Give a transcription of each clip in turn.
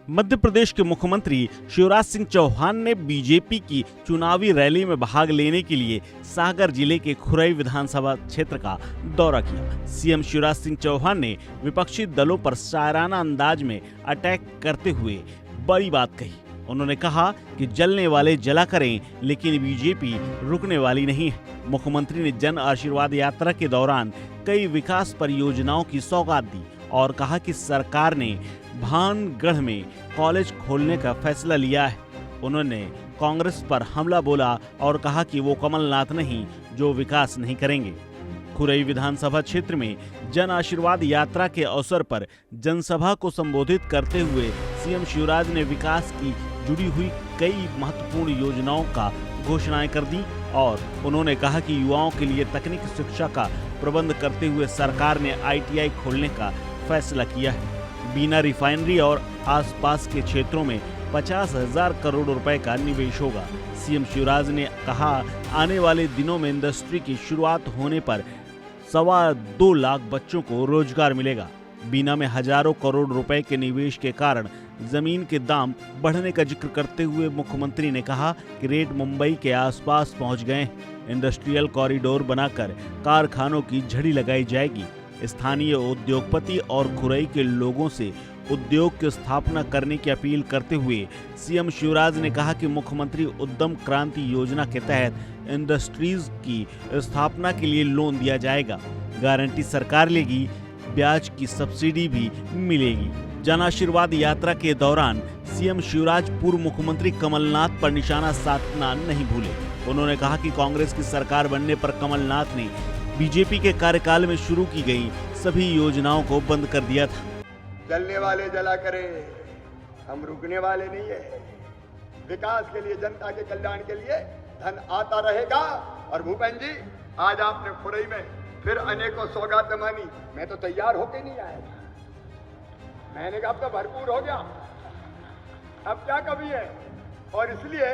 मध्य प्रदेश के मुख्यमंत्री शिवराज सिंह चौहान ने बीजेपी की चुनावी रैली में भाग लेने के लिए सागर जिले के खुरई विधानसभा क्षेत्र का दौरा किया। सीएम शिवराज सिंह चौहान ने विपक्षी दलों पर शायराना अंदाज में अटैक करते हुए बड़ी बात कही। उन्होंने कहा कि जलने वाले जला करें, लेकिन बीजेपी रुकने वाली नहीं है। मुख्यमंत्री ने जन आशीर्वाद यात्रा के दौरान कई विकास परियोजनाओं की सौगात दी और कहा कि सरकार ने भानगढ़ में कॉलेज खोलने का फैसला लिया है। उन्होंने कांग्रेस पर हमला बोला और कहा कि वो कमलनाथ नहीं जो विकास नहीं करेंगे। खुरई विधानसभा क्षेत्र में जन आशीर्वाद यात्रा के अवसर पर जनसभा को संबोधित करते हुए सीएम शिवराज ने विकास की जुड़ी हुई कई महत्वपूर्ण योजनाओं का घोषणाएं कर दी और उन्होंने कहा कि युवाओं के लिए तकनीकी शिक्षा का प्रबंध करते हुए सरकार ने ITI खोलने का फैसला किया है। बीना रिफाइनरी और आसपास के क्षेत्रों में 50,000 करोड़ रुपए का निवेश होगा। सीएम शिवराज ने कहा, आने वाले दिनों में इंडस्ट्री की शुरुआत होने पर 2.25 लाख बच्चों को रोजगार मिलेगा। बीना में हजारों करोड़ रुपए के निवेश के कारण जमीन के दाम बढ़ने का जिक्र करते हुए मुख्यमंत्री ने कहा कि रेट मुंबई के आसपास पहुंच गए। इंडस्ट्रियल कॉरिडोर बनाकर कारखानों की झड़ी लगाई जाएगी। स्थानीय उद्योगपति और खुरई के लोगों से उद्योग की स्थापना करने की अपील करते हुए सीएम शिवराज ने कहा कि मुख्यमंत्री उद्यम क्रांति योजना के तहत इंडस्ट्रीज की स्थापना के लिए लोन दिया जाएगा। गारंटी सरकार लेगी, ब्याज की सब्सिडी भी मिलेगी। जन आशीर्वाद यात्रा के दौरान सीएम शिवराज पूर्व मुख्यमंत्री कमलनाथ पर निशाना साधना नहीं भूले। उन्होंने कहा कि कांग्रेस की सरकार बनने पर कमलनाथ ने बीजेपी के कार्यकाल में शुरू की गई सभी योजनाओं को बंद कर दिया था। जलने वाले जला करें, हम रुकने वाले नहीं है। विकास के लिए, जनता के कल्याण के लिए धन आता रहेगा। और भूपेंद्र जी, आज आपने खुरई में फिर अनेकों सौगात मानी। मैं तो तैयार होके नहीं आया था। मैंने कहा अब तो भरपूर हो गया, अब क्या कमी है। और इसलिए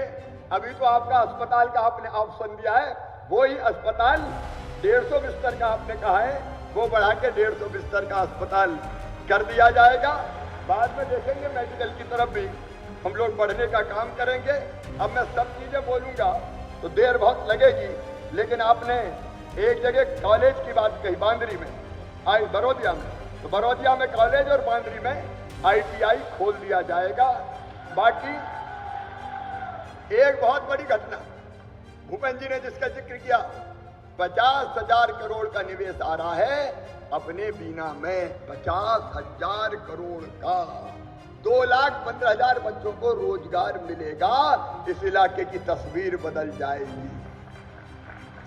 अभी तो आपका अस्पताल का आपने ऑप्शन दिया है, वो ही अस्पताल 150 बिस्तर का आपने कहा है, वो बढ़ा के 150 बिस्तर का अस्पताल कर दिया जाएगा। बाद में देखेंगे मेडिकल की तरफ भी हम लोग बढ़ने का काम करेंगे। अब मैं सब चीजें बोलूंगा तो देर बहुत लगेगी, लेकिन आपने एक जगह कॉलेज की बात कही, बांद्री में, बड़ौदिया में, तो बड़ौदिया में कॉलेज और बांद्री में ITI खोल दिया जाएगा। बाकी एक बहुत बड़ी घटना भूपेंद्र जी ने जिसका जिक्र किया, 50,000 करोड़ का निवेश आ रहा है अपने बीना में। 50,000 करोड़ का 2,15,000 बच्चों को रोजगार मिलेगा। इस इलाके की तस्वीर बदल जाएगी।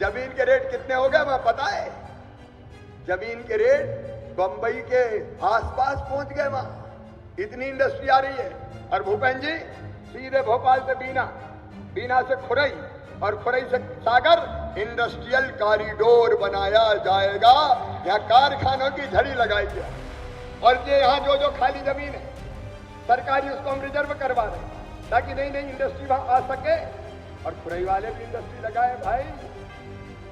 जमीन के रेट कितने हो गए वहां पता है? जमीन के रेट बंबई के आसपास पहुंच गए। वहां इतनी इंडस्ट्री आ रही है। और भूपेंद्र जी, सीधे भोपाल से बीना, बीना से खुरई और खुरई से सागर इंडस्ट्रियल कॉरिडोर बनाया जाएगा। यहाँ कारखानों की झड़ी लगाई जाए और ये यहाँ जो जो खाली जमीन है सरकारी, उसको हम रिजर्व करवा रहे हैं ताकि नई नई इंडस्ट्री वहां आ सके। और खुरई वाले भी इंडस्ट्री लगाए। भाई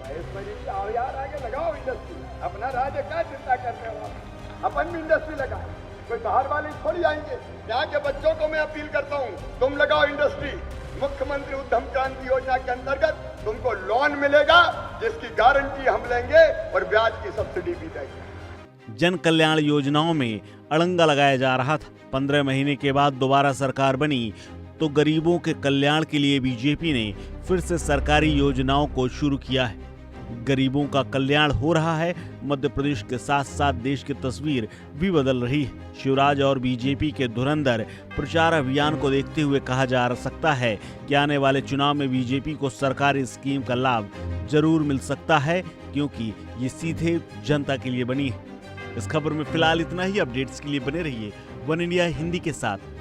आओ यार, आगे लगाओ इंडस्ट्री। अपना राज्य क्या चिंता करने वाला, अपन भी इंडस्ट्री लगाए। कोई बाहर वाले थोड़ी आएंगे। यहाँ के बच्चों को मैं अपील करता हूँ, तुम लगाओ इंडस्ट्री। मुख्यमंत्री उद्यम क्रांति योजना के अंतर्गत तुमको लोन मिलेगा, जिसकी गारंटी हम लेंगे और ब्याज की सब्सिडी भी देंगे। जन कल्याण योजनाओं में अड़ंगा लगाया जा रहा था। 15 महीने के बाद दोबारा सरकार बनी तो गरीबों के कल्याण के लिए बीजेपी ने फिर से सरकारी योजनाओं को शुरू किया है। गरीबों का कल्याण हो रहा है। मध्य प्रदेश के साथ साथ देश की तस्वीर भी बदल रही है। शिवराज और बीजेपी के धुरंधर प्रचार अभियान को देखते हुए कहा जा सकता है कि आने वाले चुनाव में बीजेपी को सरकारी स्कीम का लाभ जरूर मिल सकता है, क्योंकि ये सीधे जनता के लिए बनी है। इस खबर में फिलहाल इतना ही। अपडेट्स के लिए बने रहिए वन इंडिया हिंदी के साथ।